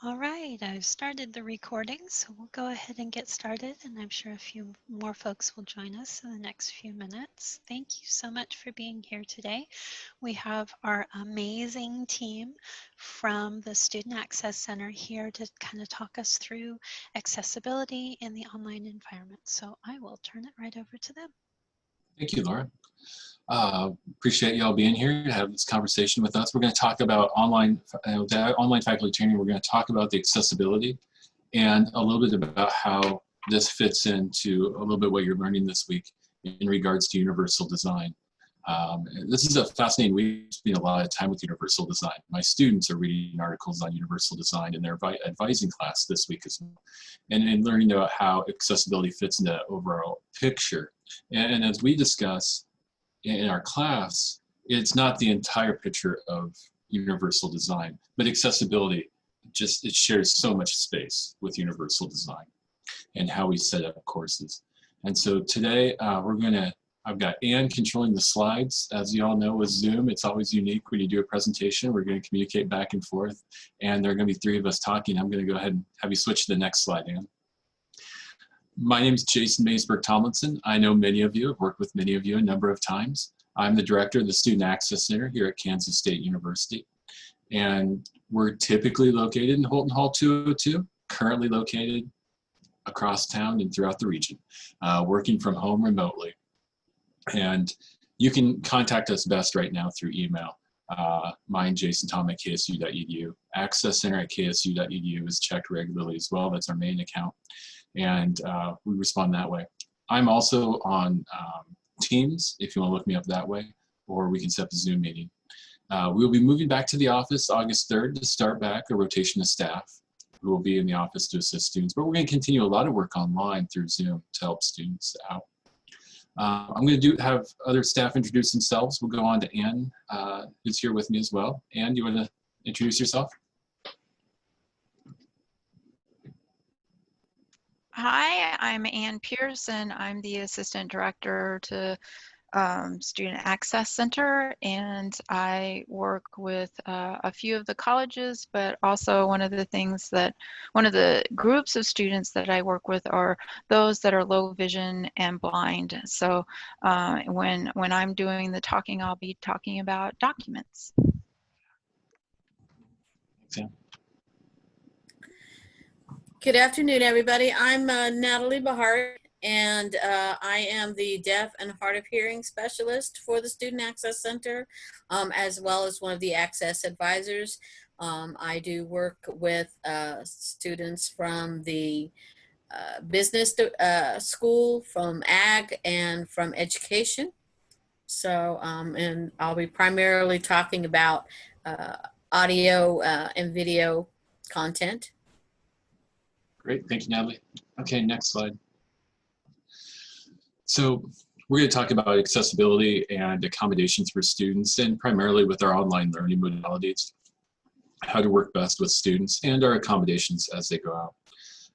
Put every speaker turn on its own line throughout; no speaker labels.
All right, I've started the recording, so we'll go ahead and get started, and I'm sure a few more folks will join us in the next few minutes. Thank you so much for being here today. We have our amazing team from the Student Access Center here to kind of talk us through accessibility in the online environment. So I will turn it right over to them.
Thank you, Laura. Appreciate y'all being here to have this conversation with us. We're going to talk about online faculty training. We're going to talk about the accessibility and a little bit about how this fits into a little bit what you're learning this week in regards to universal design. This is a fascinating week. I spend a lot of time with universal design. My students are reading articles on universal design in their advising class this week as well, and learning about how accessibility fits into that overall picture. And as we discuss in our class, it's not the entire picture of universal design, but accessibility it shares so much space with universal design and how we set up courses. And so today I've got Anne controlling the slides. As you all know with Zoom, it's always unique when you do a presentation. We're going to communicate back and forth, and there are going to be three of us talking. I'm going to go ahead and have you switch to the next slide, Anne. My name is Jason Maysberg Tomlinson. I know many of you. I've worked with many of you a number of times. I'm the director of the Student Access Center here at Kansas State University. And we're typically located in Holton Hall 202, currently located across town and throughout the region, working from home remotely. And you can contact us best right now through email. Mine, jasontom@ksu.edu. Access Center at ksu.edu is checked regularly as well. That's our main account. And we respond that way. I'm also on Teams, if you want to look me up that way, or we can set up a Zoom meeting. We'll be moving back to the office August 3rd to start back a rotation of staff who will be in the office to assist students. But we're going to continue a lot of work online through Zoom to help students out. I'm going to have other staff introduce themselves. We'll go on to Anne, who's here with me as well. Anne, do you want to introduce yourself?
Hi, I'm Anne Pearson. I'm the Assistant Director to Student Access Center, and I work with a few of the colleges, but also one of the groups of students that I work with are those that are low vision and blind. So when I'm doing the talking, I'll be talking about documents.
Thanks,
Good afternoon, everybody. I'm Natalie Bahar, and I am the Deaf and Hard of Hearing Specialist for the Student Access Center, as well as one of the Access Advisors. I do work with students from the business school, from ag, and from education. So, and I'll be primarily talking about audio and video content.
Great, thank you, Natalie. Okay, next slide. So we're going to talk about accessibility and accommodations for students, and primarily with our online learning modalities, how to work best with students, and our accommodations as they go out.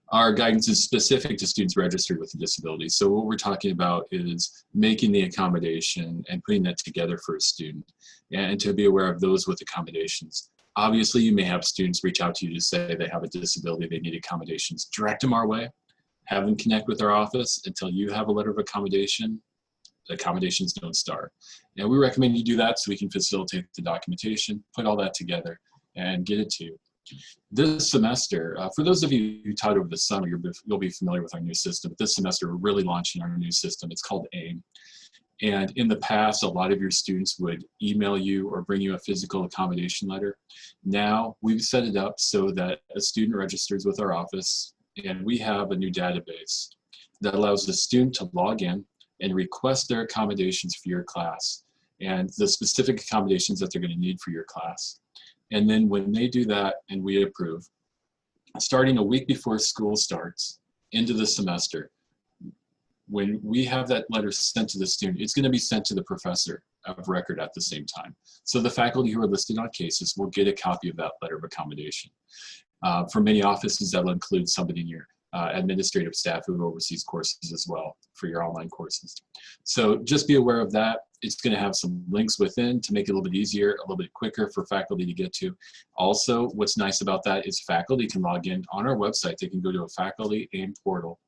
Our guidance is specific to students registered with a disability. So what we're talking about is making the accommodation and putting that together for a student, and to be aware of those with accommodations. Obviously, you may have students reach out to you to say they have a disability, they need accommodations. Direct them our way. Have them connect with our office until you have a letter of accommodation. The accommodations don't start. And we recommend you do that so we can facilitate the documentation, put all that together, and get it to you. This semester, for those of you who taught over the summer, you'll be familiar with our new system. This semester, we're really launching our new system. It's called AIM. And in the past, a lot of your students would email you or bring you a physical accommodation letter. Now, we've set it up so that a student registers with our office, and we have a new database that allows the student to log in and request their accommodations for your class and the specific accommodations that they're going to need for your class. And then when they do that and we approve, starting a week before school starts into the semester, when we have that letter sent to the student, it's going to be sent to the professor of record at the same time. So the faculty who are listed on cases will get a copy of that letter of accommodation. For many offices, that'll include somebody in your administrative staff who oversees courses as well for your online courses. So just be aware of that. It's going to have some links within to make it a little bit easier, a little bit quicker for faculty to get to. Also, what's nice about that is faculty can log in on our website. They can go to a faculty AIM portal,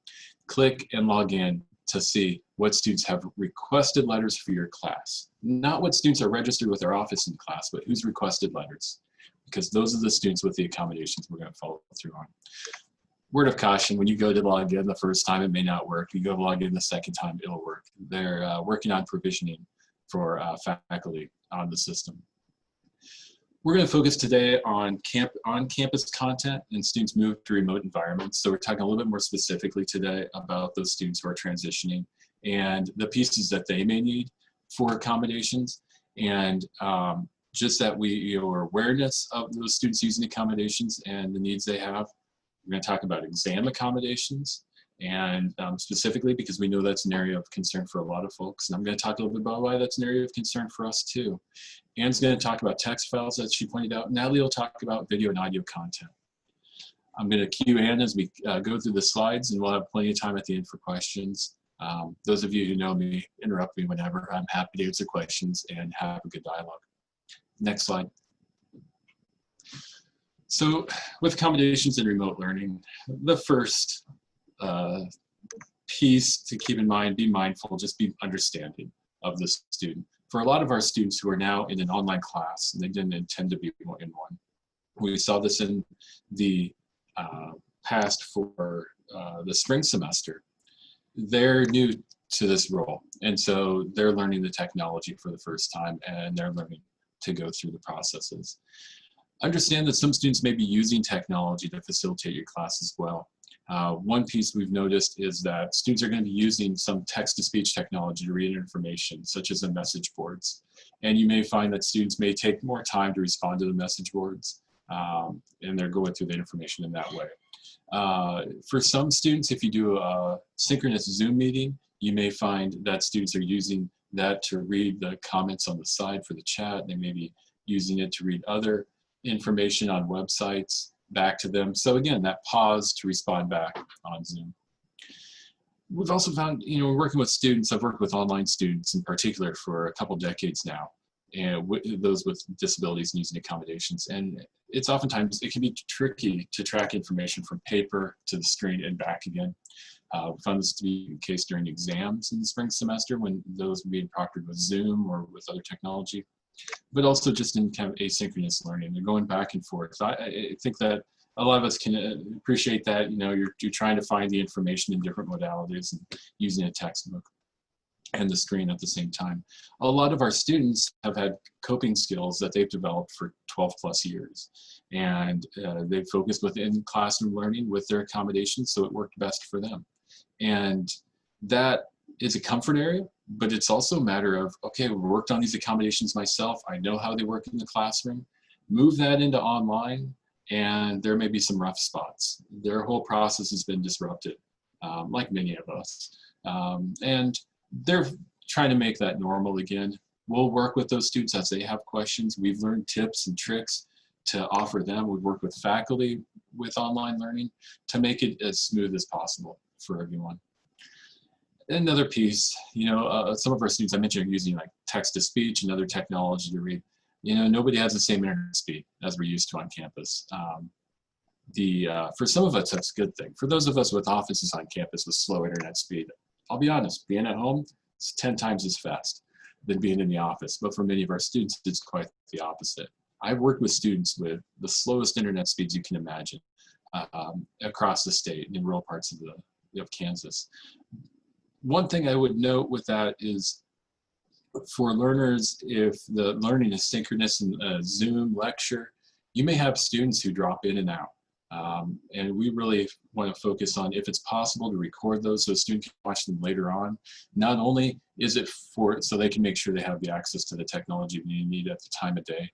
click and log in to see what students have requested letters for your class. Not what students are registered with our office in class, but who's requested letters, because those are the students with the accommodations we're going to follow through on. Word of caution, when you go to log in the first time, it may not work. You go log in the second time, it'll work. They're working on provisioning for faculty on the system. We're going to focus today on on-campus content and students move to remote environments. So we're talking a little bit more specifically today about those students who are transitioning and the pieces that they may need for accommodations, and just that our awareness of those students using accommodations and the needs they have. We're going to talk about exam accommodations, and specifically because we know that's an area of concern for a lot of folks. And I'm going to talk a little bit about why that's an area of concern for us too. Anne's going to talk about text files that she pointed out. Natalie will talk about video and audio content. I'm going to cue Anne as we go through the slides, and we'll have plenty of time at the end for questions. Those of you who know me, interrupt me whenever. I'm happy to answer questions and have a good dialogue. Next slide. So with accommodations and remote learning, the first piece to keep in mind, be mindful, just be understanding of the student. For a lot of our students who are now in an online class, and they didn't intend to be in one, we saw this in the past for the spring semester. They're new to this role, and so they're learning the technology for the first time, and they're learning to go through the processes. Understand that some students may be using technology to facilitate your class as well. One piece we've noticed is that students are going to be using some text-to-speech technology to read information, such as the message boards. And you may find that students may take more time to respond to the message boards, and they're going through the information in that way. For some students, if you do a synchronous Zoom meeting, you may find that students are using that to read the comments on the side for the chat. They may be using it to read other information on websites back to them. So again, that pause to respond back on Zoom. We've also found, we're working with students, I've worked with online students in particular for a couple decades now, and those with disabilities and using accommodations. And it's oftentimes, it can be tricky to track information from paper to the screen and back again. We found this to be the case during exams in the spring semester when those were being proctored with Zoom or with other technology, but also just in kind of asynchronous learning. They're going back and forth. So I think that a lot of us can appreciate that, you're trying to find the information in different modalities and using a textbook and the screen at the same time. A lot of our students have had coping skills that they've developed for 12 plus years. And they've focused within classroom learning with their accommodations, so it worked best for them. And that is a comfort area, but it's also a matter of, okay, we worked on these accommodations myself. I know how they work in the classroom. Move that into online, and there may be some rough spots. Their whole process has been disrupted, like many of us. And they're trying to make that normal again. We'll work with those students as they have questions. We've learned tips and tricks to offer them. We've worked with faculty with online learning to make it as smooth as possible for everyone. Another piece, some of our students I mentioned are using like text-to-speech and other technology to read. Nobody has the same internet speed as we're used to on campus. For some of us, that's a good thing. For those of us with offices on campus with slow internet speed, I'll be honest, being at home is 10 times as fast than being in the office. But for many of our students, it's quite the opposite. I've worked with students with the slowest internet speeds you can imagine across the state in rural parts of Kansas. One thing I would note with that is for learners, if the learning is synchronous in a Zoom lecture, you may have students who drop in and out. And we really want to focus on, if it's possible, to record those so students can watch them later on. Not only is it so they can make sure they have the access to the technology they need at the time of day,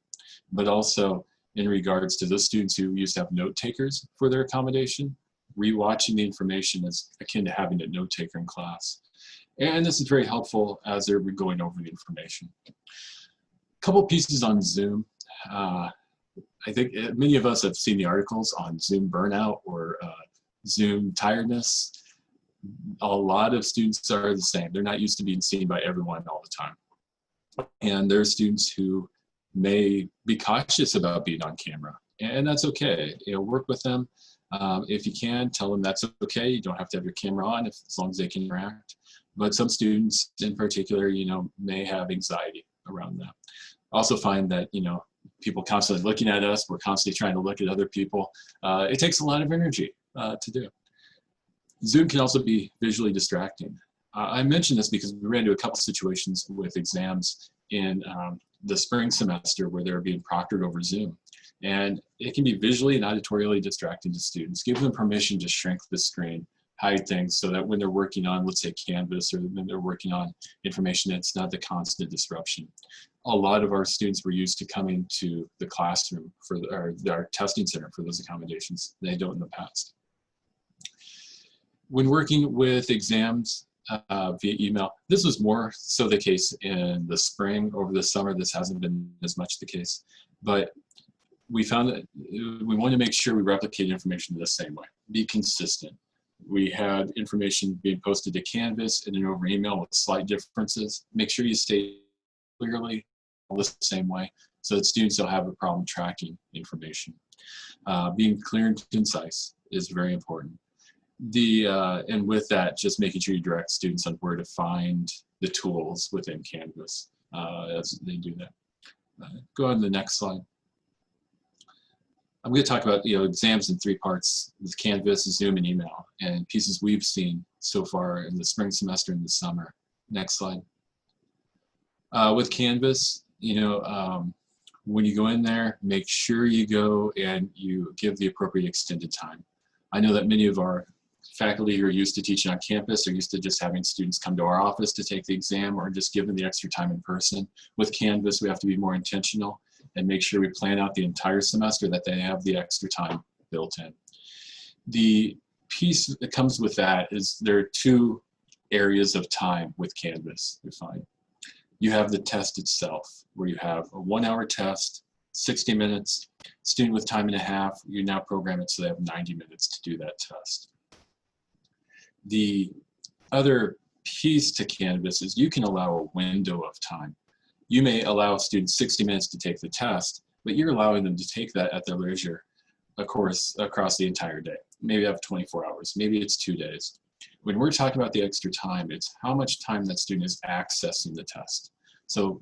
but also in regards to those students who used to have note takers for their accommodation, rewatching the information is akin to having a note taker in class. And this is very helpful as they're going over the information. A couple pieces on Zoom. I think many of us have seen the articles on Zoom burnout or Zoom tiredness. A lot of students are the same. They're not used to being seen by everyone all the time. And there are students who may be cautious about being on camera, and that's okay. You know, work with them. If you can, tell them that's okay. You don't have to have your camera on as long as they can interact. But some students in particular, you know, may have anxiety around that. Also find that, you know, people constantly looking at us, we're constantly trying to look at other people. It takes a lot of energy to do. Zoom can also be visually distracting. I mentioned this because we ran into a couple situations with exams in the spring semester where they're being proctored over Zoom. And it can be visually and auditorially distracting to students. Give them permission to shrink the screen, hide things so that when they're working on, let's say, Canvas, or when they're working on information, it's not the constant disruption. A lot of our students were used to coming to the classroom for our testing center for those accommodations. They don't in the past. When working with exams via email, this was more so the case in the spring. Over the summer, this hasn't been as much the case, but we found that we want to make sure we replicate information the same way, be consistent. We had information being posted to Canvas and then over email with slight differences. Make sure you state clearly the same way so that students don't have a problem tracking information. Being clear and concise is very important. And with that, just making sure you direct students on where to find the tools within Canvas as they do that. Go on to the next slide. I'm going to talk about, you know, exams in 3 parts: with Canvas, Zoom, and email, and pieces we've seen so far in the spring semester and the summer. Next slide. With Canvas, you know, when you go in there, make sure you go and you give the appropriate extended time. I know that many of our faculty who are used to teaching on campus are used to just having students come to our office to take the exam or just give them the extra time in person. With Canvas, we have to be more intentional and make sure we plan out the entire semester that they have the extra time built in. The piece that comes with that is there are 2 areas of time with Canvas, we find. You have the test itself, where you have a 1-hour test, 60 minutes, student with time and a half. You now program it so they have 90 minutes to do that test. The other piece to Canvas is you can allow a window of time. You may allow students 60 minutes to take the test, but you're allowing them to take that at their leisure, of course, across the entire day. Maybe have 24 hours, maybe it's 2 days. When we're talking about the extra time, it's how much time that student is accessing the test. So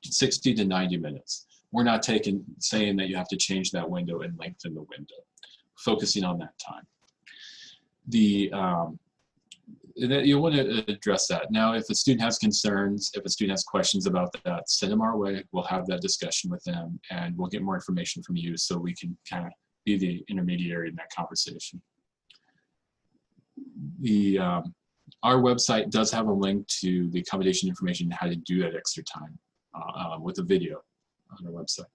60 to 90 minutes. We're not saying that you have to change that window and lengthen the window, focusing on that time. You want to address that. Now, if a student has concerns, if a student has questions about that, send them our way. We'll have that discussion with them and we'll get more information from you so we can kind of be the intermediary in that conversation. Our website does have a link to the accommodation information and how to do that extra time with a video on our website.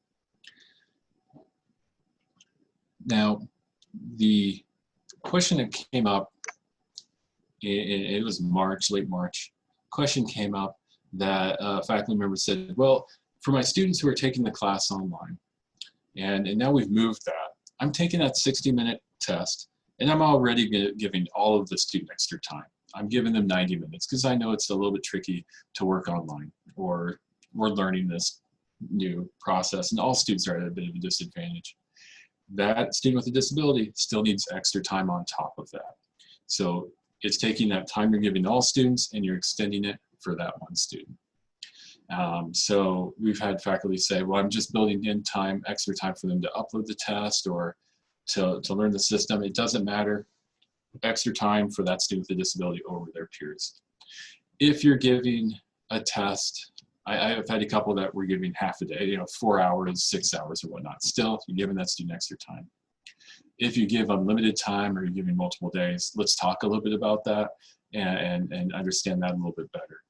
Now, the question that came up, it was March, late March, question came up that a faculty member said, well, for my students who are taking the class online, and now we've moved that, I'm taking that 60-minute test, and I'm already giving all of the student extra time. I'm giving them 90 minutes because I know it's a little bit tricky to work online, or we're learning this new process, and all students are at a bit of a disadvantage. That student with a disability still needs extra time on top of that. So it's taking that time you're giving all students and you're extending it for that one student. So we've had faculty say, well, I'm just building in time, extra time for them to upload the test or to learn the system. It doesn't matter. Extra time for that student with a disability over their peers. If you're giving a test, I've had a couple that were giving half a day, you know, 4 hours, 6 hours or whatnot. Still, you're giving that student extra time. If you give unlimited time or you're giving multiple days, let's talk a little bit about that and understand that a little bit better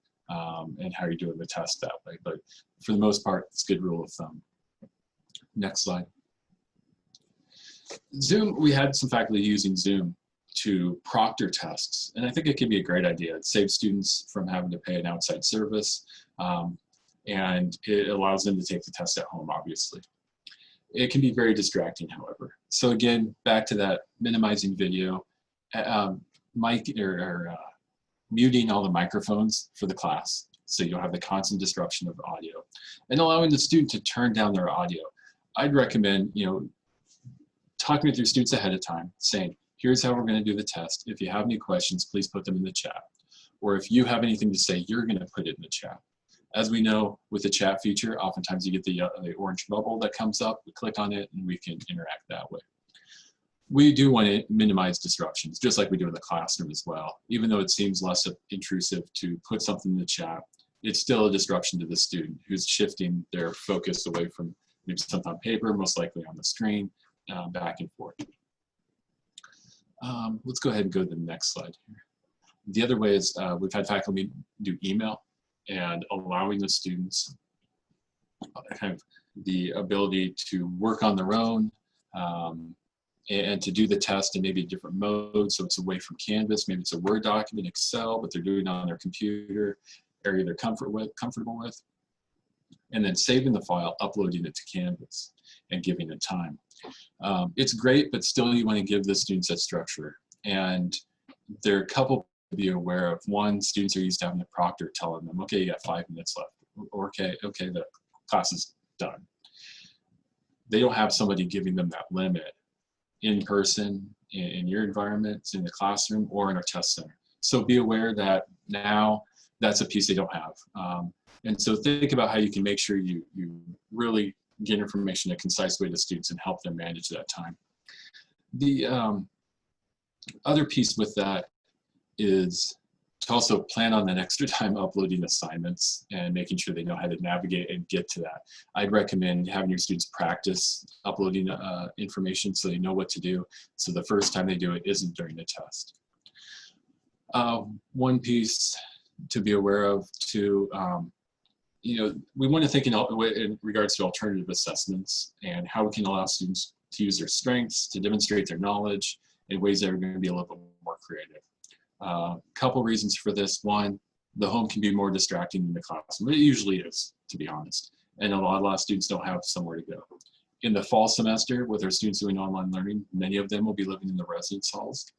and how you're doing the test that way. But for the most part, it's a good rule of thumb. Next slide. Zoom, we had some faculty using Zoom to proctor tests, and I think it can be a great idea. It saves students from having to pay an outside service, and it allows them to take the test at home, obviously. It can be very distracting, however. So again, back to that minimizing video, muting all the microphones for the class, so you'll have the constant disruption of audio, and allowing the student to turn down their audio. I'd recommend, talking with your students ahead of time, saying, here's how we're going to do the test. If you have any questions, please put them in the chat. Or if you have anything to say, you're going to put it in the chat. As we know, with the chat feature, oftentimes you get the orange bubble that comes up. We click on it, and we can interact that way. We do want to minimize disruptions, just like we do in the classroom as well. Even though it seems less intrusive to put something in the chat, it's still a disruption to the student who's shifting their focus away from maybe something on paper, most likely on the screen, back and forth. Let's go ahead and go to the next slide here. The other way is we've had faculty do email, and allowing the students kind of the ability to work on their own and to do the test in maybe a different mode. So it's away from Canvas, maybe it's a Word document, Excel, but they're doing it on their computer, area they're comfortable with, and then saving the file, uploading it to Canvas, and giving it time. It's great, but still you want to give the students that structure. And there are a couple to be aware of. One, students are used to having a proctor telling them, okay, you got 5 minutes left, or okay, the class is done. They don't have somebody giving them that limit in person, in your environment, in the classroom, or in our test center. So be aware that now that's a piece they don't have. And so think about how you can make sure you really get information in a concise way to students and help them manage that time. The other piece with that is to also plan on that extra time uploading assignments and making sure they know how to navigate and get to that. I'd recommend having your students practice uploading information so they know what to do, so the first time they do it isn't during the test. One piece to be aware of too, we want to think in regards to alternative assessments and how we can allow students to use their strengths, to demonstrate their knowledge in ways that are going to be a little bit more creative. Couple reasons for this. One, the home can be more distracting than the classroom. It usually is, to be honest. And a lot of students don't have somewhere to go. In the fall semester, with our students doing online learning, many of them will be living in the residence halls.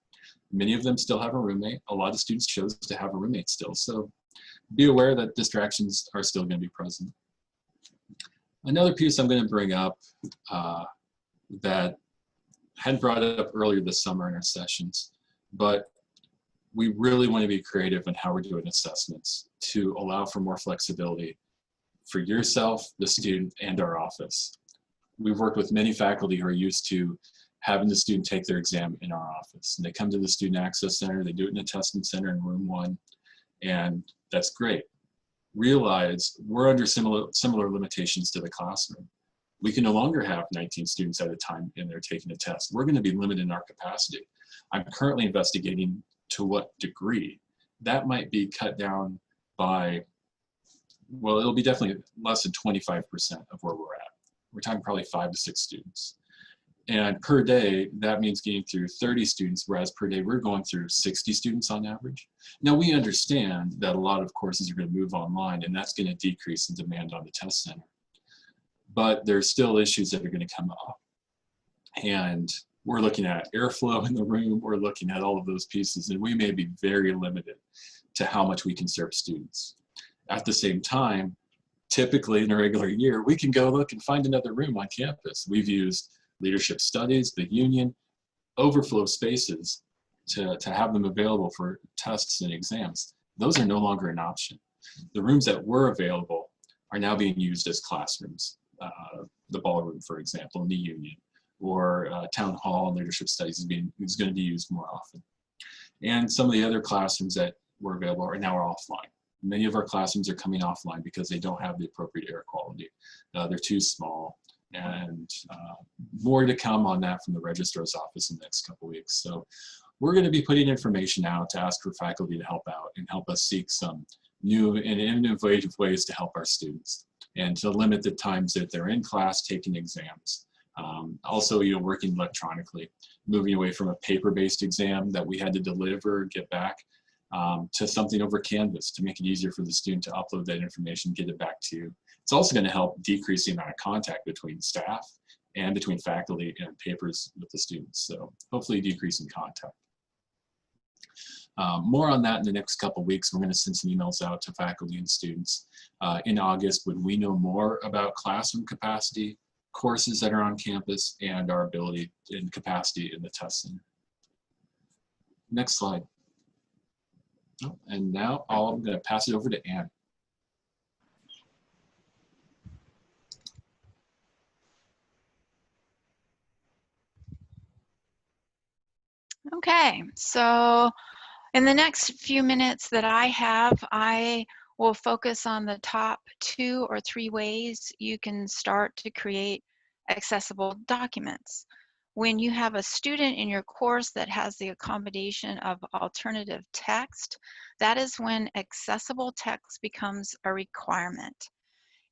Many of them still have a roommate. A lot of students chose to have a roommate still. So be aware that distractions are still going to be present. Another piece I'm going to bring up that I hadn't brought it up earlier this summer in our sessions, but we really want to be creative in how we're doing assessments to allow for more flexibility for yourself, the student, and our office. We've worked with many faculty who are used to having the student take their exam in our office. And they come to the Student Access Center, they do it in a testing center in room 1, and that's great. Realize we're under similar limitations to the classroom. We can no longer have 19 students at a time in there taking a test. We're going to be limited in our capacity. I'm currently investigating to what degree that might be cut down by, well, it'll be definitely less than 25% of where we're at. We're talking probably 5 to 6 students. And per day, that means getting through 30 students, whereas per day we're going through 60 students on average. Now we understand that a lot of courses are going to move online, and that's going to decrease the demand on the test center. But there's still issues that are going to come up. And we're looking at airflow in the room, we're looking at all of those pieces, and we may be very limited to how much we can serve students. At the same time, typically in a regular year, we can go look and find another room on campus. We've used leadership studies, the union, overflow spaces to have them available for tests and exams. Those are no longer an option. The rooms that were available are now being used as classrooms. The ballroom, for example, in the union, or town hall and leadership studies is going to be used more often. And some of the other classrooms that were available are now offline. Many of our classrooms are coming offline because they don't have the appropriate air quality. They're too small. And more to come on that from the registrar's office in the next couple of weeks. So we're going to be putting information out to ask for faculty to help out and help us seek some new and innovative ways to help our students and to limit the times that they're in class taking exams. Also, working electronically, moving away from a paper-based exam that we had to deliver, get back, to something over Canvas to make it easier for the student to upload that information, get it back to you. It's also going to help decrease the amount of contact between staff and between faculty and papers with the students. So hopefully decreasing contact. More on that in the next couple weeks. We're going to send some emails out to faculty and students in August when we know more about classroom capacity, courses that are on campus, and our ability and capacity in the test center. Next slide. Oh, and now I'm going to pass it over to Anne.
Okay, so in the next few minutes that I have, I will focus on the top 2 or 3 ways you can start to create accessible documents. When you have a student in your course that has the accommodation of alternative text, that is when accessible text becomes a requirement.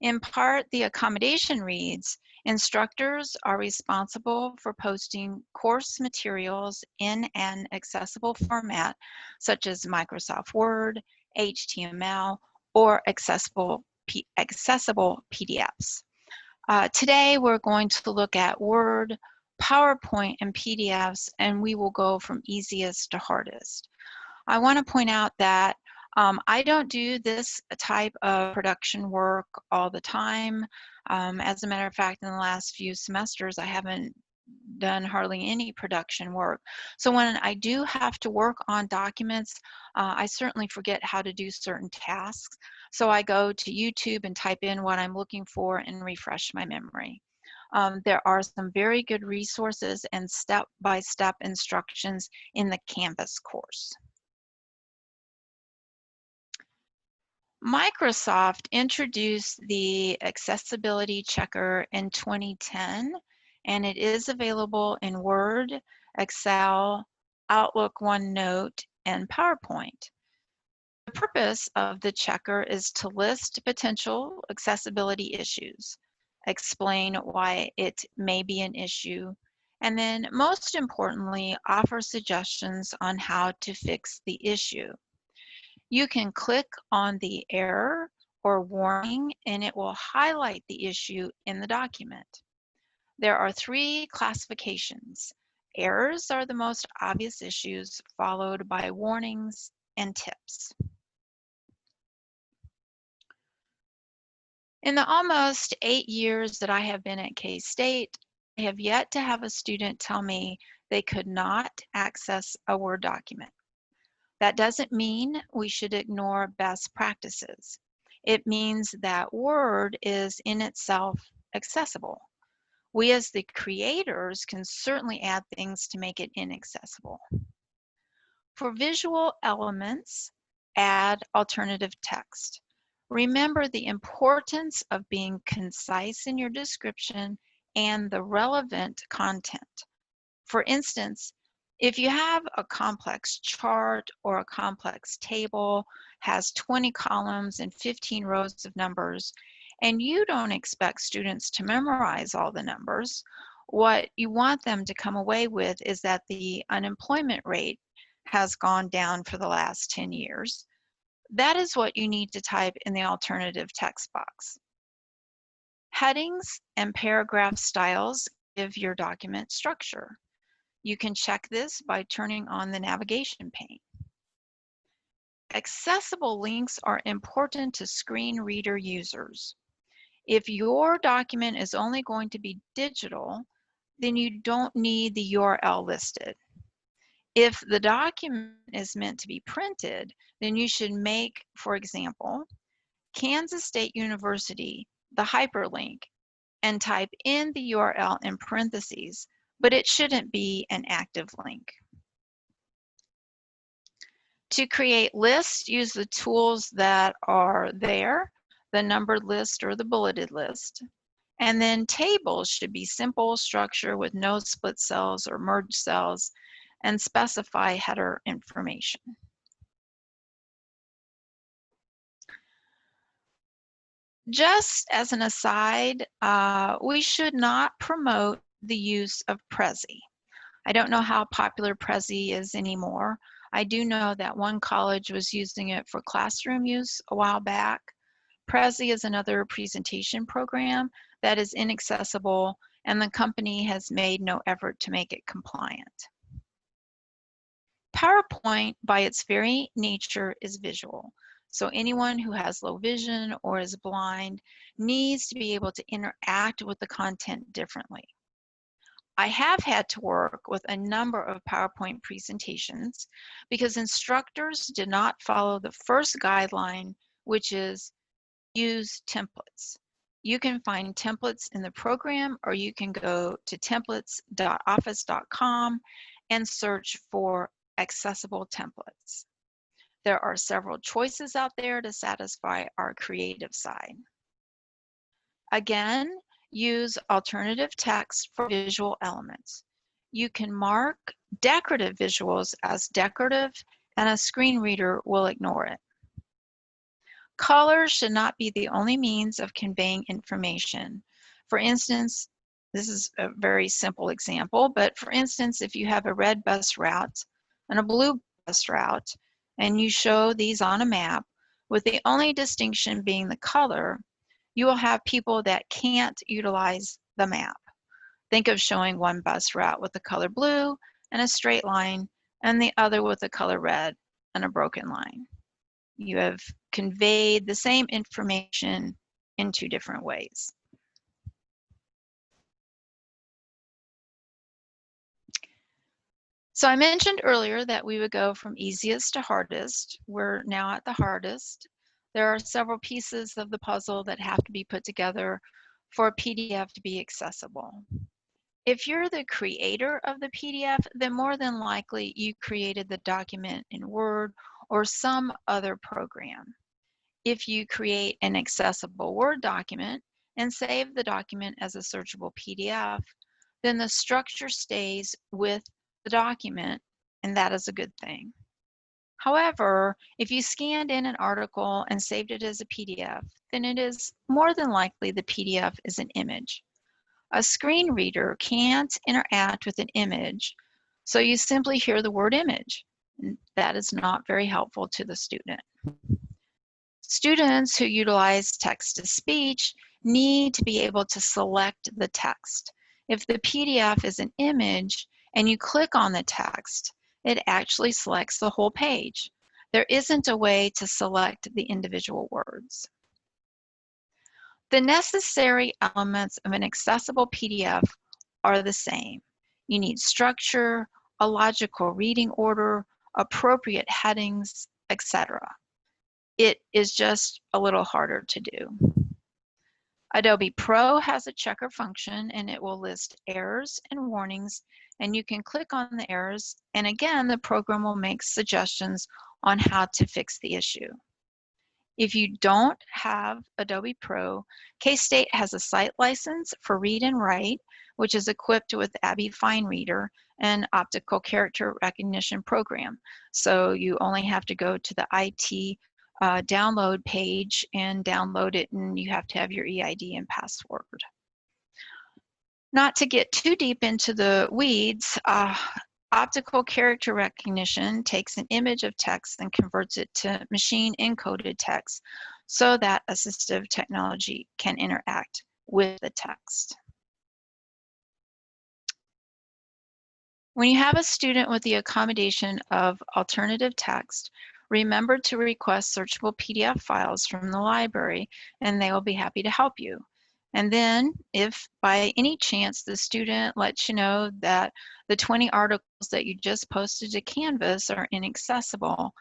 In part, the accommodation reads, instructors are responsible for posting course materials in an accessible format, such as Microsoft Word, HTML, or accessible PDFs. Today, we're going to look at Word, PowerPoint, and PDFs, and we will go from easiest to hardest. I want to point out that I don't do this type of production work all the time. As a matter of fact, in the last few semesters, I haven't done hardly any production work. So when I do have to work on documents, I certainly forget how to do certain tasks. So I go to YouTube and type in what I'm looking for and refresh my memory. There are some very good resources and step-by-step instructions in the Canvas course. Microsoft introduced the Accessibility Checker in 2010, and it is available in Word, Excel, Outlook, OneNote, and PowerPoint. The purpose of the checker is to list potential accessibility issues, explain why it may be an issue, and then most importantly, offer suggestions on how to fix the issue. You can click on the error or warning and it will highlight the issue in the document. There are 3 classifications. Errors are the most obvious issues, followed by warnings and tips. In the almost 8 years that I have been at K-State, I have yet to have a student tell me they could not access a Word document. That doesn't mean we should ignore best practices. It means that Word is in itself accessible. We as the creators can certainly add things to make it inaccessible. For visual elements, add alternative text. Remember the importance of being concise in your description and the relevant content. For instance, if you have a complex chart or a complex table, has 20 columns and 15 rows of numbers, and you don't expect students to memorize all the numbers, what you want them to come away with is that the unemployment rate has gone down for the last 10 years. That is what you need to type in the alternative text box. Headings and paragraph styles give your document structure. You can check this by turning on the navigation pane. Accessible links are important to screen reader users. If your document is only going to be digital, then you don't need the URL listed. If the document is meant to be printed, then you should make, for example, Kansas State University, the hyperlink, and type in the URL in parentheses, but it shouldn't be an active link. To create lists, use the tools that are there, the numbered list or the bulleted list. And then tables should be simple structure with no split cells or merged cells, and specify header information. Just as an aside, we should not promote the use of Prezi. I don't know how popular Prezi is anymore. I do know that one college was using it for classroom use a while back. Prezi is another presentation program that is inaccessible, and the company has made no effort to make it compliant. PowerPoint, by its very nature, is visual. So anyone who has low vision or is blind needs to be able to interact with the content differently. I have had to work with a number of PowerPoint presentations because instructors did not follow the first guideline, which is use templates. You can find templates in the program, or you can go to templates.office.com and search for accessible templates. There are several choices out there to satisfy our creative side. Again, use alternative text for visual elements. You can mark decorative visuals as decorative, and a screen reader will ignore it. Color should not be the only means of conveying information. For instance, this is a very simple example, but for instance, if you have a red bus route and a blue bus route, and you show these on a map, with the only distinction being the color, you will have people that can't utilize the map. Think of showing one bus route with the color blue and a straight line, and the other with the color red and a broken line. You have conveyed the same information in two different ways. So I mentioned earlier that we would go from easiest to hardest. We're now at the hardest. There are several pieces of the puzzle that have to be put together for a PDF to be accessible. If you're the creator of the PDF, then more than likely you created the document in Word or some other program. If you create an accessible Word document and save the document as a searchable PDF, then the structure stays with the document, and that is a good thing. However, if you scanned in an article and saved it as a PDF, then it is more than likely the PDF is an image. A screen reader can't interact with an image, so you simply hear the word image. And that is not very helpful to the student. Students who utilize text-to-speech need to be able to select the text. If the PDF is an image and you click on the text, it actually selects the whole page. There isn't a way to select the individual words. The necessary elements of an accessible PDF are the same. You need structure, a logical reading order, appropriate headings, etc. It is just a little harder to do. Adobe Pro has a checker function, and it will list errors and warnings, and you can click on the errors, and again, the program will make suggestions on how to fix the issue. If you don't have Adobe Pro, K-State has a site license for Read and Write, which is equipped with Abby Fine Reader and optical character recognition program. So you only have to go to the IT download page and download it, and you have to have your EID and password. Not to get too deep into the weeds, optical character recognition takes an image of text and converts it to machine encoded text so that assistive technology can interact with the text. When you have a student with the accommodation of alternative text, remember to request searchable PDF files from the library, and they will be happy to help you. And then, if by any chance the student lets you know that the 20 articles that you just posted to Canvas are inaccessible,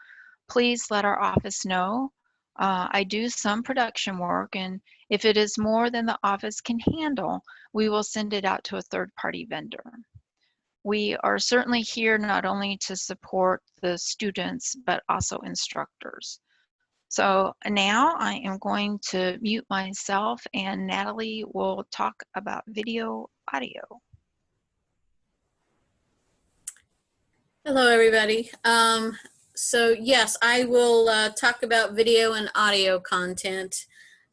please let our office know. I do some production work, and if it is more than the office can handle, we will send it out to a third-party vendor. We are certainly here not only to support the students, but also instructors. So now I am going to mute myself, and Natalie will talk about video audio.
Hello, everybody. So yes, I will talk about video and audio content.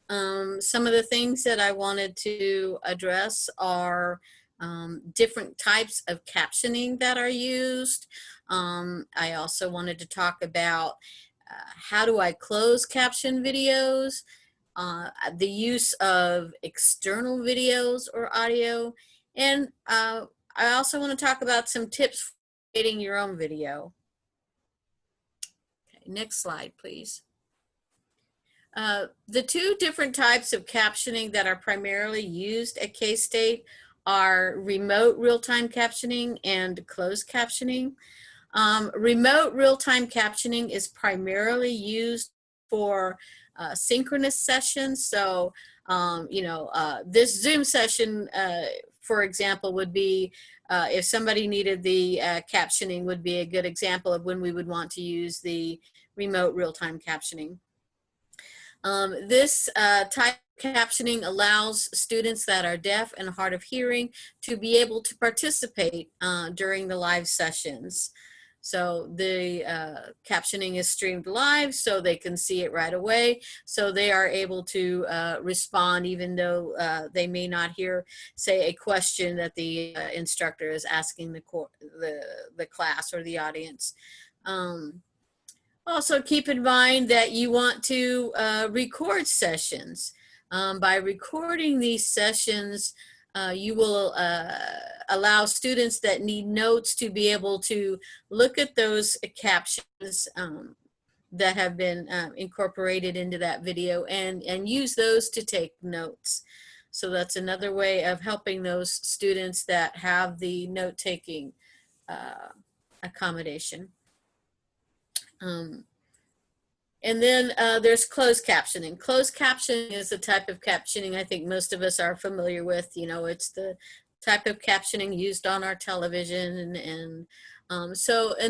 Some of the things that I wanted to address are different types of captioning that are used. I also wanted to talk about how do I close caption videos, the use of external videos or audio, and I also want to talk about some tips for creating your own video. next slide, please. The two different types of captioning that are primarily used at K-State are remote real-time captioning and closed captioning. Remote real-time captioning is primarily used for synchronous sessions. So, this Zoom session, for example, would be if somebody needed the captioning, would be a good example of when we would want to use the remote real-time captioning. This type of captioning allows students that are deaf and hard of hearing to be able to participate during the live sessions. So the captioning is streamed live so they can see it right away. So they are able to respond even though they may not hear, say, a question that the instructor is asking the class or the audience. Also keep in mind that you want to record sessions. By recording these sessions, you will allow students that need notes to be able to look at those captions that have been incorporated into that video and use those to take notes. So that's another way of helping those students that have the note-taking accommodation. And then there's closed captioning. Closed captioning is the type of captioning I think most of us are familiar with. You know, it's the type of captioning used on our television. And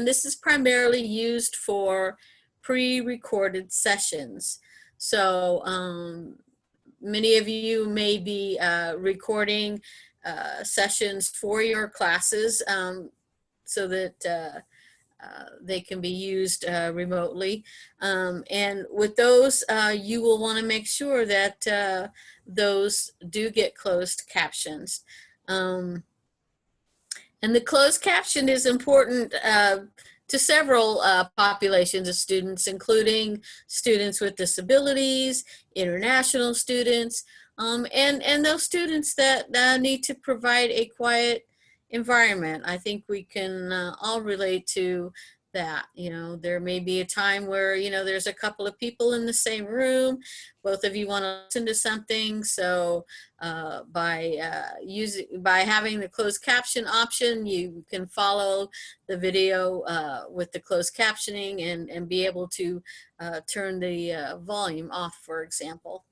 this is primarily used for pre-recorded sessions. So many of you may be recording sessions for your classes so that they can be used remotely. And with those, you will want to make sure that those do get closed captions. And the closed caption is important to several populations of students, including students with disabilities, international students, and those students that need to provide a quiet environment. I think we can all relate to that. You know, there may be a time where, you know, there's a couple of people in the same room, both of you want to listen to something. So by having the closed caption option, you can follow the video with the closed captioning and be able to turn the volume off, for example.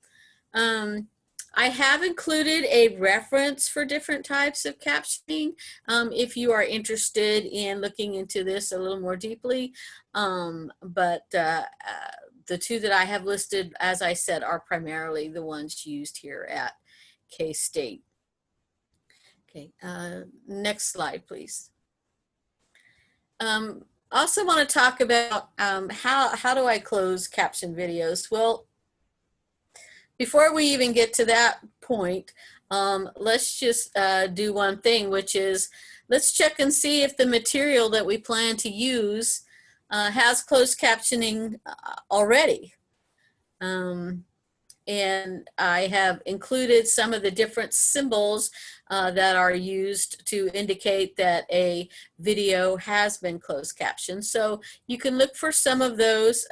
I have included a reference for different types of captioning if you are interested in looking into this a little more deeply. But the two that I have listed, as I said, are primarily the ones used here at K-State. Okay, next slide, please. Also want to talk about how do I close caption videos? Well, before we even get to that point, let's just do one thing, which is let's check and see if the material that we plan to use has closed captioning already. And I have included some of the different symbols that are used to indicate that a video has been closed captioned. So you can look for some of those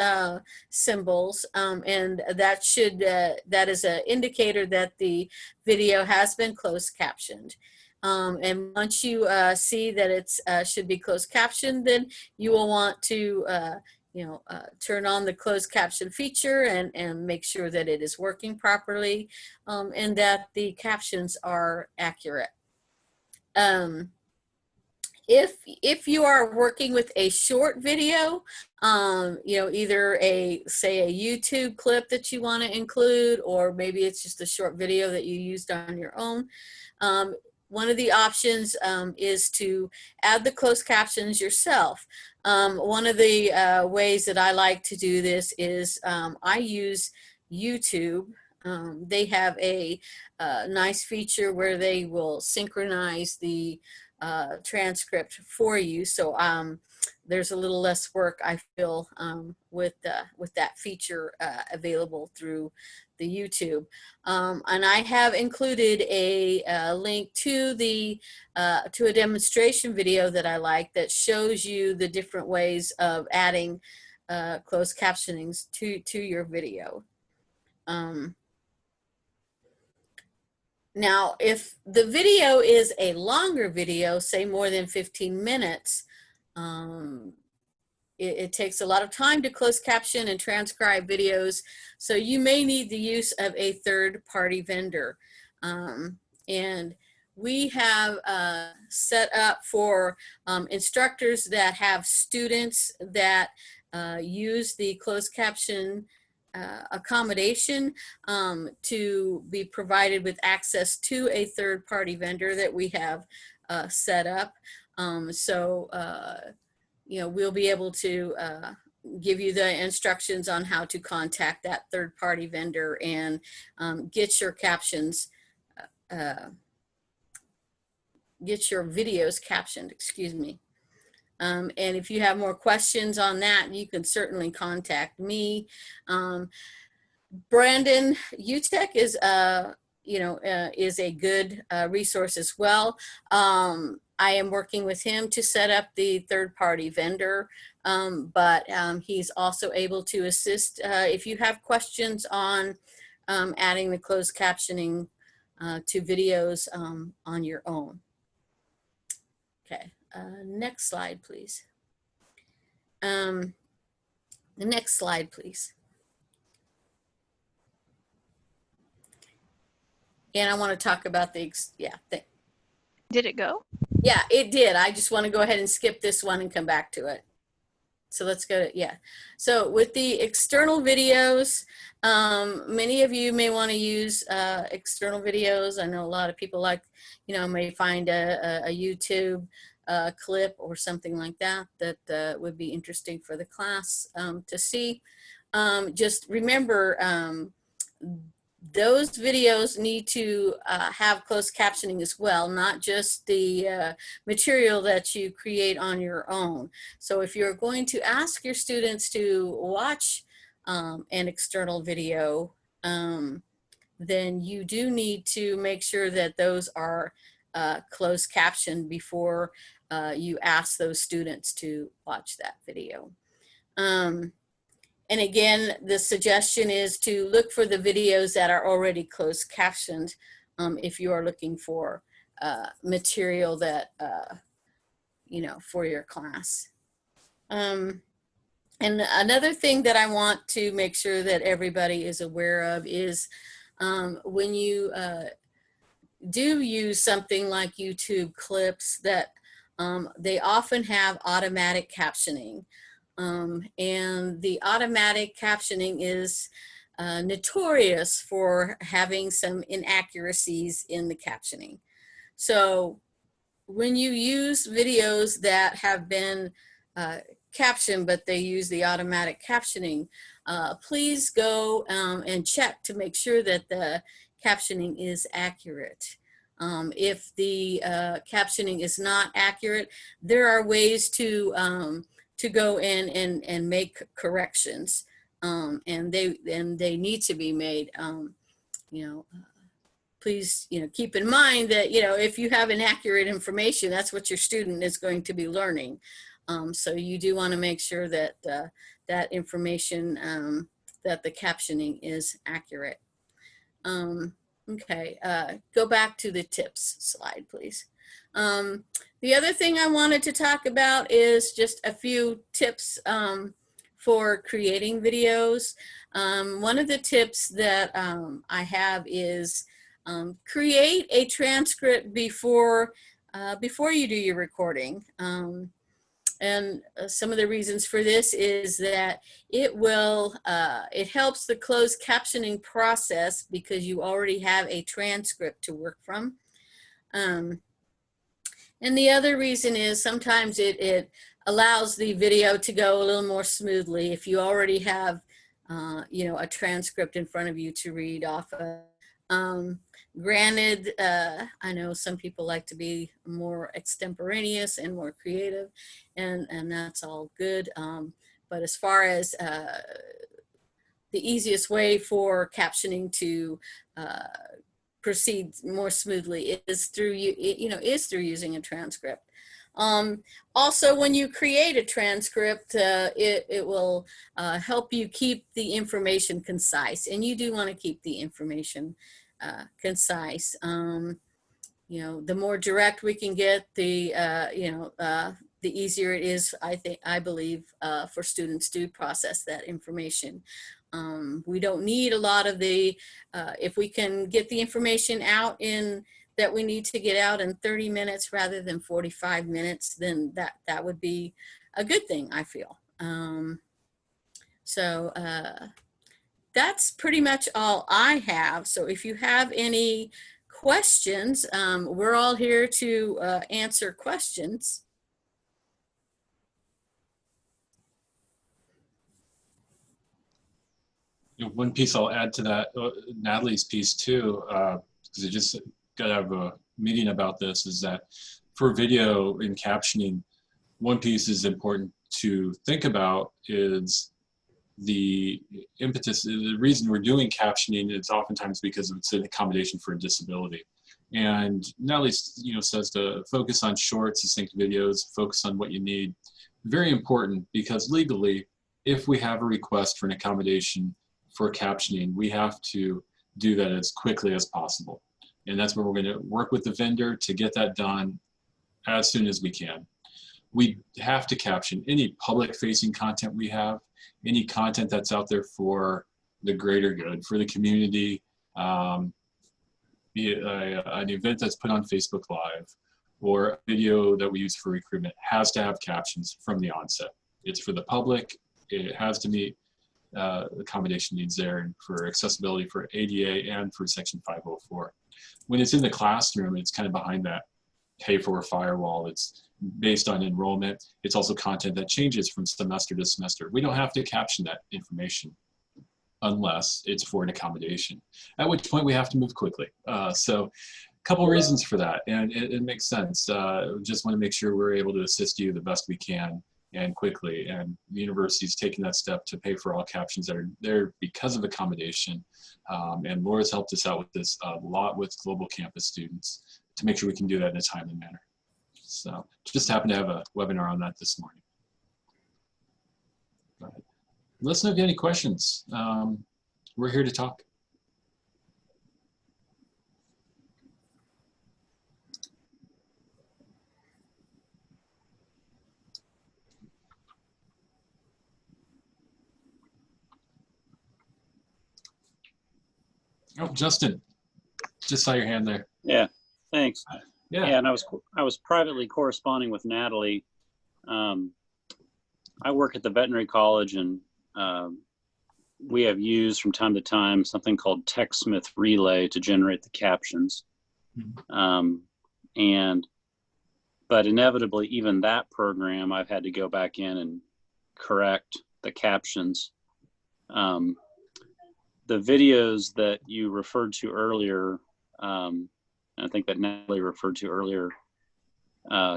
symbols, and that is an indicator that the video has been closed captioned. And once you see that it should be closed captioned, then you will want to turn on the closed caption feature and make sure that it is working properly and that the captions are accurate. If you are working with a short video, either say a YouTube clip that you want to include, or maybe it's just a short video that you used on your own, one of the options is to add the closed captions yourself. One of the ways that I like to do this is I use YouTube. They have a nice feature where they will synchronize the transcript for you. So there's a little less work, I feel, with that feature available through the YouTube. And I have included a link to a demonstration video that I like that shows you the different ways of adding closed captionings to your video. Now, if the video is a longer video, say more than 15 minutes, it takes a lot of time to close caption and transcribe videos, so you may need the use of a third-party vendor. And we have set up for instructors that have students that use the closed caption accommodation to be provided with access to a third-party vendor that we have set up. You know, we'll be able to give you the instructions on how to contact that third-party vendor and get your captions, get your videos captioned, excuse me. And if you have more questions on that, you can certainly contact me. Brandon Utek is, is a good resource as well. I am working with him to set up the third-party vendor, but he's also able to assist if you have questions on adding the closed captioning to videos on your own. Okay, next slide, please. The next slide, please. And I want to talk about the,
Did it go?
Yeah, it did. I just want to go ahead and skip this one and come back to it. So let's go to, So with the external videos, many of you may want to use external videos. I know a lot of people may find a YouTube clip or something like that that would be interesting for the class to see. Just remember, those videos need to have closed captioning as well, not just the material that you create on your own. So if you're going to ask your students to watch an external video, then you do need to make sure that those are closed captioned before you ask those students to watch that video. And again, the suggestion is to look for the videos that are already closed captioned if you are looking for material that, for your class. And another thing that I want to make sure that everybody is aware of is when you do use something like YouTube clips, that they often have automatic captioning. And the automatic captioning is notorious for having some inaccuracies in the captioning. So when you use videos that have been captioned, but they use the automatic captioning, please go and check to make sure that the captioning is accurate. If the captioning is not accurate, there are ways to go in and make corrections, and they need to be made. Please, keep in mind that, if you have inaccurate information, that's what your student is going to be learning. So you do want to make sure that that information, that the captioning is accurate. Okay, go back to the tips slide, please. The other thing I wanted to talk about is just a few tips for creating videos. One of the tips that I have is create a transcript before you do your recording. And some of the reasons for this is that it helps the closed captioning process because you already have a transcript to work from. And the other reason is sometimes it allows the video to go a little more smoothly if you already have, a transcript in front of you to read off of. Granted, I know some people like to be more extemporaneous and more creative, and that's all good. But as far as the easiest way for captioning to proceed more smoothly is through using a transcript. Also, when you create a transcript, it will help you keep the information concise, and you do want to keep the information concise. You know, the more direct we can get, the the easier it is, I believe, for students to process that information. We don't need a lot of the, if we can get the information out that we need to get out in 30 minutes rather than 45 minutes, then that would be a good thing, I feel. So that's pretty much all I have. So if you have any questions, we're all here to answer questions.
You know, one piece I'll add to that, Natalie's piece too, because I just got out of a meeting about this, is that for video and captioning, one piece is important to think about is the impetus. The reason we're doing captioning is oftentimes because it's an accommodation for a disability. And Natalie, says to focus on short, succinct videos, focus on what you need. Very important, because legally, if we have a request for an accommodation for captioning, we have to do that as quickly as possible. And that's where we're going to work with the vendor to get that done as soon as we can. We have to caption any public-facing content we have, any content that's out there for the greater good, for the community, be it an event that's put on Facebook Live or a video that we use for recruitment has to have captions from the onset. It's for the public. It has to meet accommodation needs there, and for accessibility for ADA and for Section 504. When it's in the classroom, it's kind of behind that pay for a firewall. It's based on enrollment. It's also content that changes from semester to semester. We don't have to caption that information unless it's for an accommodation, at which point we have to move quickly. So a couple reasons for that, and it makes sense. Just want to make sure we're able to assist you the best we can and quickly, and the university's taking that step to pay for all captions that are there because of accommodation. And Laura's helped us out with this a lot with Global Campus students to make sure we can do that in a timely manner. So just happened to have a webinar on that this morning. Go ahead. Let us know if you have any questions. We're here to talk. Oh, Justin, just saw your hand there.
Yeah, thanks.
Yeah.
Yeah, and I was privately corresponding with Natalie. I work at the veterinary college, and we have used from time to time something called TechSmith Relay to generate the captions.
Mm-hmm.
But inevitably, even that program, I've had to go back in and correct the captions. The videos that you referred to earlier, I think that Natalie referred to earlier,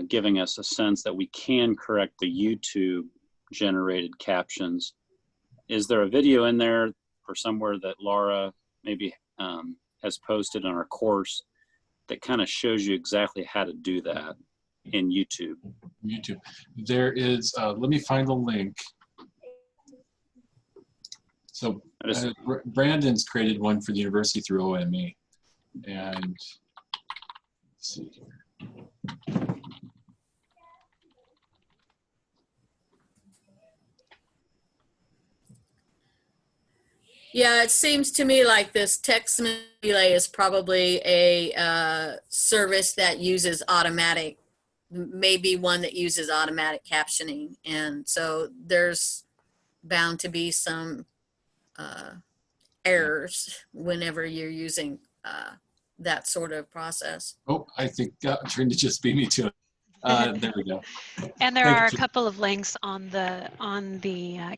giving us a sense that we can correct the YouTube generated captions. Is there a video in there or somewhere that Laura maybe has posted on our course that kind of shows you exactly how to do that in YouTube?
YouTube. There is, let me find the link. So Brandon's created one for the university through OME. And let's see here.
Yeah, it seems to me like this TechSmith Relay is probably a service that uses automatic, maybe one that uses automatic captioning. And so there's bound to be some errors whenever you're using that sort of process.
Oh, I think Trina just beat me to it. There we go.
And there
Thank
are a
you.
couple of links on the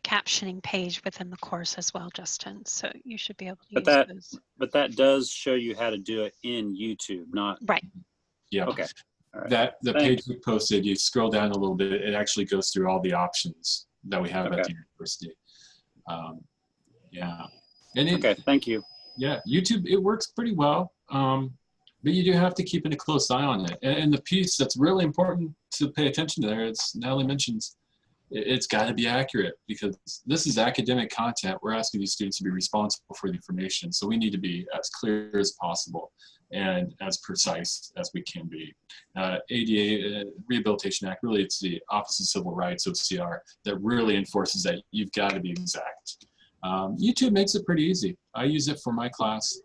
captioning page within the course as well, Justin. So you should be able to use those.
But that does show you how to do it in YouTube, not
Right.
Yeah.
okay. All right.
That the
Thanks.
page we posted, you scroll down a little bit, it actually goes through all the options that we have at the university. Yeah. And
Okay, thank you.
Yeah, YouTube, it works pretty well. But you do have to keep a close eye on it. And the piece that's really important to pay attention to there, it's Natalie mentions, it's got to be accurate, because this is academic content. We're asking these students to be responsible for the information. So we need to be as clear as possible and as precise as we can be. ADA, Rehabilitation Act, really it's the Office of Civil Rights, OCR, that really enforces that you've got to be exact. YouTube makes it pretty easy. I use it for my class,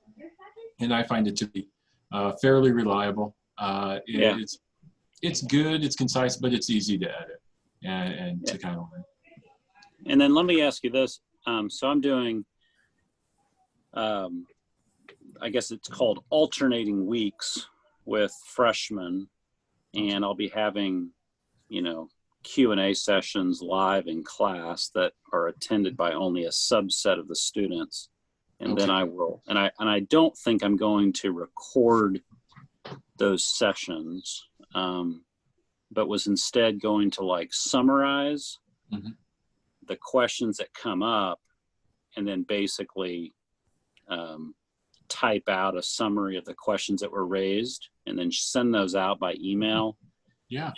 and I find it to be fairly reliable. It's good, it's concise, but it's easy to edit and to kind of learn.
And then let me ask you this. So I'm doing, I guess it's called alternating weeks with freshmen, and I'll be having, you know, Q&A sessions live in class that are attended by only a subset of the students. And
Okay.
then I will, and I don't think I'm going to record those sessions, but was instead going to like summarize
Mhm.
the questions that come up, and then basically type out a summary of the questions that were raised, and then send those out by email.
Yeah.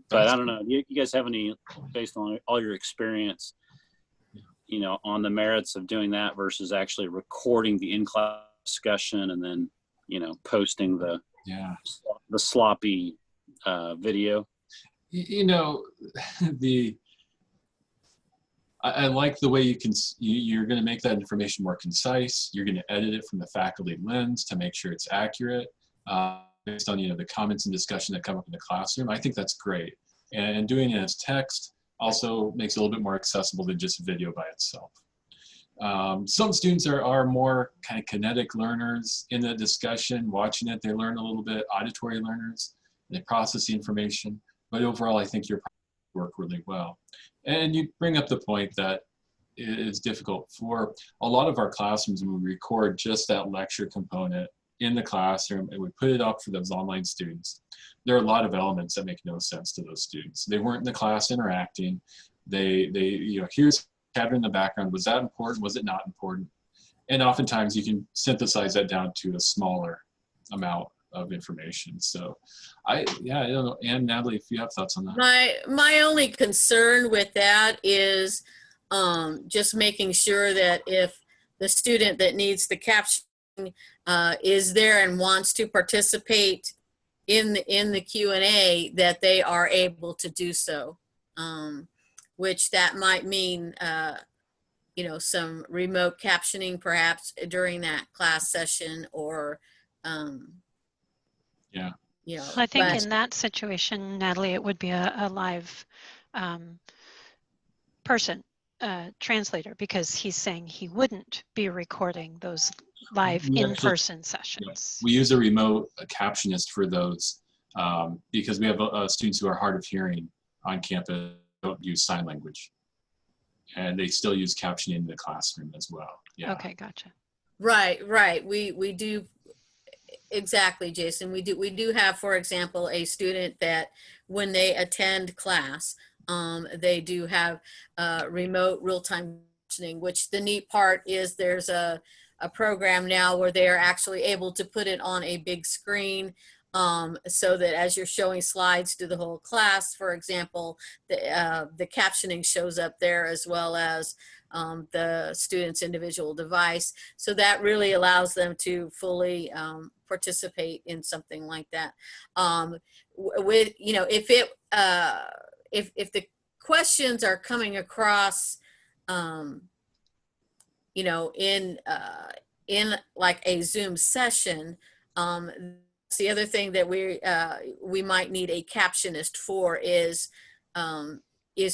But I don't know, you guys have any, based on all your experience, you know, on the merits of doing that versus actually recording the in-class discussion and then, you know, posting the sloppy video?
You know, I like the way you're going to make that information more concise. You're going to edit it from the faculty lens to make sure it's accurate based on, you know, the comments and discussion that come up in the classroom. I think that's great. And doing it as text also makes it a little bit more accessible than just video by itself. Some students are more kind of kinetic learners in the discussion, watching it, they learn a little bit, auditory learners, they process the information, but overall I think your work really well. And you bring up the point that it's difficult for a lot of our classrooms when we record just that lecture component in the classroom and we put it up for those online students. There are a lot of elements that make no sense to those students. They weren't in the class interacting. They you know, here's happening in the background. Was that important? Was it not important? And oftentimes you can synthesize that down to a smaller amount of information. So I don't know. And Natalie, if you have thoughts on that.
My only concern with that is just making sure that if the student that needs the captioning is there and wants to participate in the Q&A, that they are able to do so, which that might mean you know, some remote captioning perhaps during that class session, or you know,
I think
but-
in that situation, Natalie, it would be a live person, translator, because he's saying he wouldn't be recording those live
We actually-
in-person sessions.
We use a remote captionist for those because we have students who are hard of hearing on campus, don't use sign language. And they still use captioning in the classroom as well. Yeah.
Okay, gotcha.
Right. We do, exactly, Jason. We do have, for example, a student that when they attend class, they do have remote real-time captioning, which the neat part is there's a program now where they are actually able to put it on a big screen, so that as you're showing slides to the whole class, for example, the captioning shows up there as well as the student's individual device. So that really allows them to fully participate in something like that. With, you know, if the questions are coming across, you know, in like a Zoom session, the other thing that we might need a captionist for is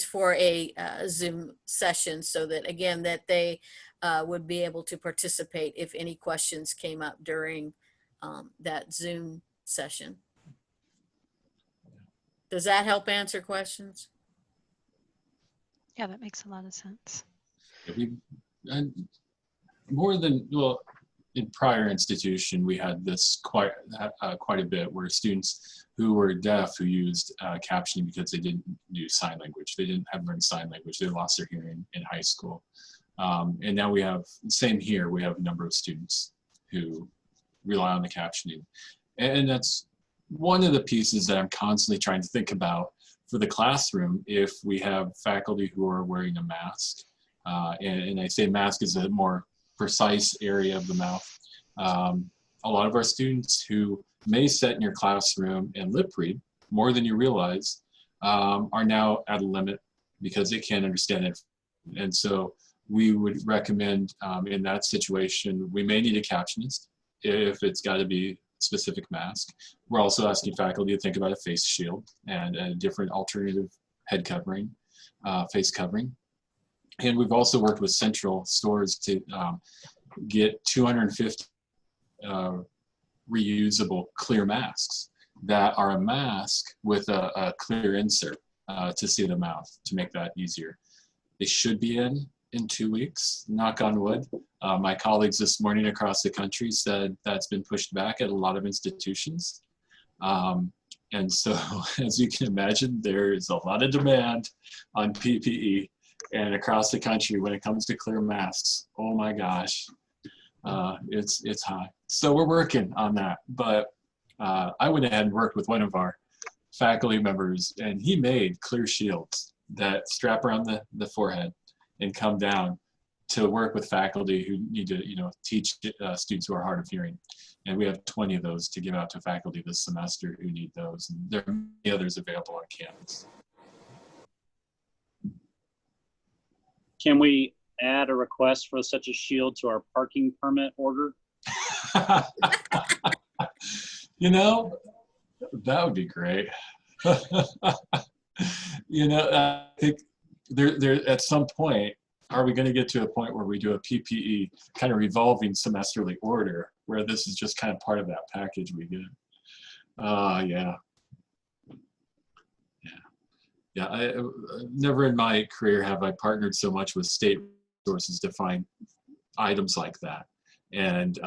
for a Zoom session, so that again that they would be able to participate if any questions came up during that Zoom session. Does that help answer questions?
Yeah, that makes a lot of sense.
And more than, well, in prior institution, we had this quite a bit where students who were deaf who used captioning because they didn't do sign language. They didn't have learned sign language. They lost their hearing in high school. And now we have, same here, we have a number of students who rely on the captioning. And that's one of the pieces that I'm constantly trying to think about for the classroom if we have faculty who are wearing a mask. And I say mask is a more precise area of the mouth. A lot of our students who may sit in your classroom and lip read more than you realize are now at a limit because they can't understand it. And so we would recommend in that situation, we may need a captionist if it's got to be specific mask. We're also asking faculty to think about a face shield and a different alternative head covering, face covering. And we've also worked with Central Stores to get 250 reusable clear masks that are a mask with a clear insert to see the mouth to make that easier. They should be in 2 weeks, knock on wood. My colleagues this morning across the country said that's been pushed back at a lot of institutions. And so, as you can imagine, there is a lot of demand on PPE. And across the country, when it comes to clear masks, oh my gosh, it's high. So we're working on that. But I went ahead and worked with one of our faculty members, and he made clear shields that strap around the forehead and come down to work with faculty who need to, teach students who are hard of hearing. And we have 20 of those to give out to faculty this semester who need those. And there are many others available on campus.
Can we add a request for such a shield to our parking permit order?
That would be great. I think there at some point, are we going to get to a point where we do a PPE kind of revolving semesterly order where this is just kind of part of that package we get? Yeah, I never in my career have I partnered so much with state resources to find items like that. And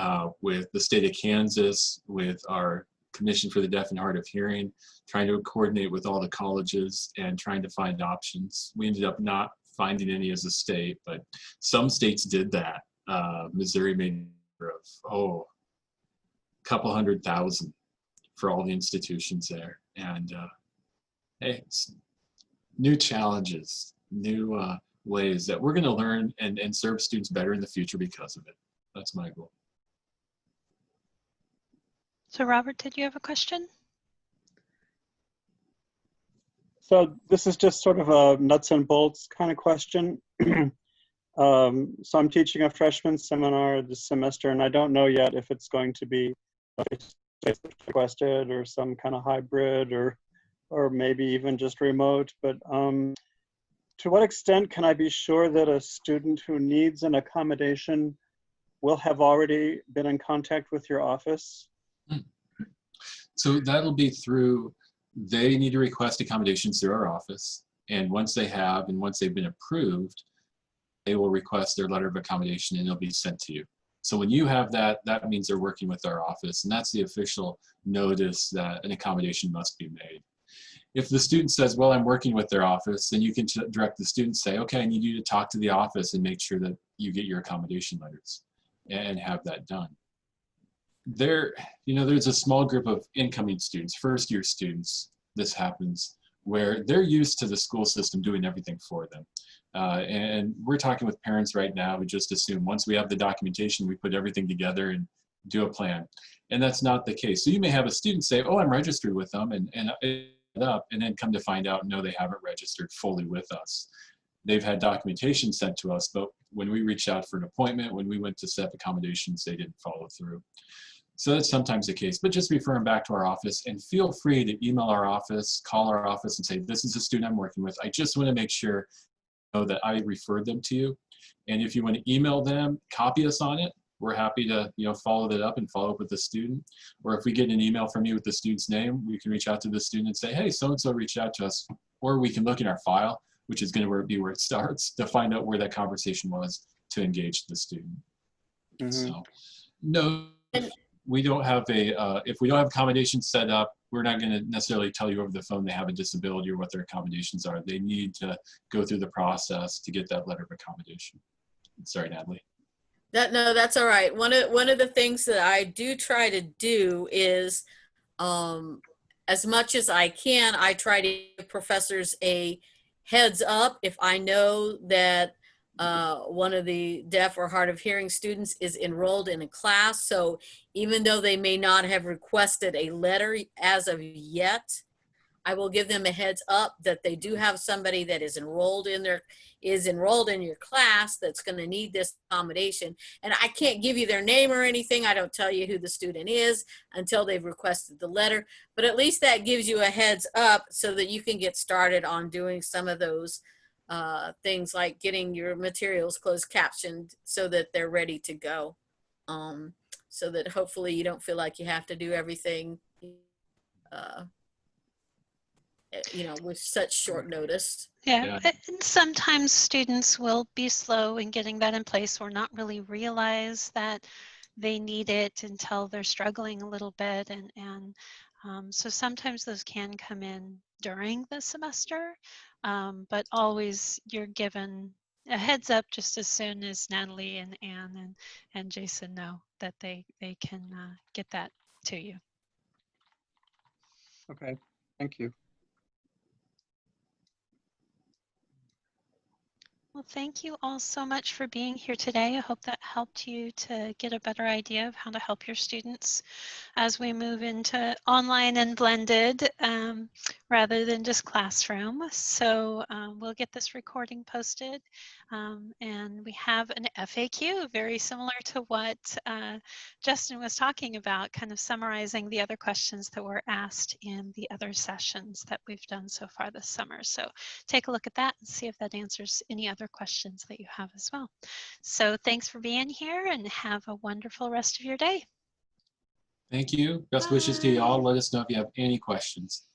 with the state of Kansas, with our Commission for the Deaf and Hard of Hearing, trying to coordinate with all the colleges and trying to find options. We ended up not finding any as a state, but some states did that. Missouri made a couple 100,000 for all the institutions there. And hey, new challenges, new ways that we're going to learn and serve students better in the future because of it. That's my goal.
So Robert, did you have a question?
So this is just sort of a nuts and bolts kind of question. So I'm teaching a freshman seminar this semester, and I don't know yet if it's going to be requested or some kind of hybrid or maybe even just remote. But to what extent can I be sure that a student who needs an accommodation will have already been in contact with your office?
So that'll be through, they need to request accommodations through our office. And once they have, and once they've been approved, they will request their letter of accommodation and it'll be sent to you. So when you have that, that means they're working with our office, and that's the official notice that an accommodation must be made. If the student says, well, I'm working with their office, then you can direct the student, say, okay, I need you to talk to the office and make sure that you get your accommodation letters and have that done. There's a small group of incoming students, first year students, this happens, where they're used to the school system doing everything for them. And we're talking with parents right now who just assume once we have the documentation, we put everything together and do a plan. And that's not the case. So you may have a student say, oh, I'm registered with them, and then come to find out, no, they haven't registered fully with us. They've had documentation sent to us, but when we reached out for an appointment, when we went to set up accommodations, they didn't follow through. So that's sometimes the case, but just refer them back to our office, and feel free to email our office, call our office and say, this is a student I'm working with. I just want to make sure that I referred them to you. And if you want to email them, copy us on it. We're happy to follow that up and follow up with the student. Or if we get an email from you with the student's name, we can reach out to the student and say, hey, so-and-so reached out to us. Or we can look in our file, which is going to be where it starts, to find out where that conversation was to engage the student. Mm-hmm. So no, we don't have if we don't have accommodations set up, we're not going to necessarily tell you over the phone they have a disability or what their accommodations are. They need to go through the process to get that letter of accommodation. Sorry, Natalie.
No, that's all right. One of the things that I do try to do is, as much as I can, I try to give professors a heads up if I know that one of the deaf or hard of hearing students is enrolled in a class. So even though they may not have requested a letter as of yet, I will give them a heads up that they do have somebody that is enrolled in your class that's going to need this accommodation. And I can't give you their name or anything. I don't tell you who the student is until they've requested the letter, but at least that gives you a heads up so that you can get started on doing some of those things like getting your materials closed captioned so that they're ready to go. So that hopefully you don't feel like you have to do everything with such short notice.
Yeah,
Yeah.
and sometimes students will be slow in getting that in place or not really realize that they need it until they're struggling a little bit. And so sometimes those can come in during the semester, but always you're given a heads up just as soon as Natalie and Anne and Jason know that they can get that to you.
Okay, thank you.
Well, thank you all so much for being here today. I hope that helped you to get a better idea of how to help your students as we move into online and blended rather than just classroom. So we'll get this recording posted. And we have an FAQ very similar to what Justin was talking about, kind of summarizing the other questions that were asked in the other sessions that we've done so far this summer. So take a look at that and see if that answers any other questions that you have as well. So thanks for being here and have a wonderful rest of your day.
Thank you. Best wishes to you all. Let us know if you have any questions.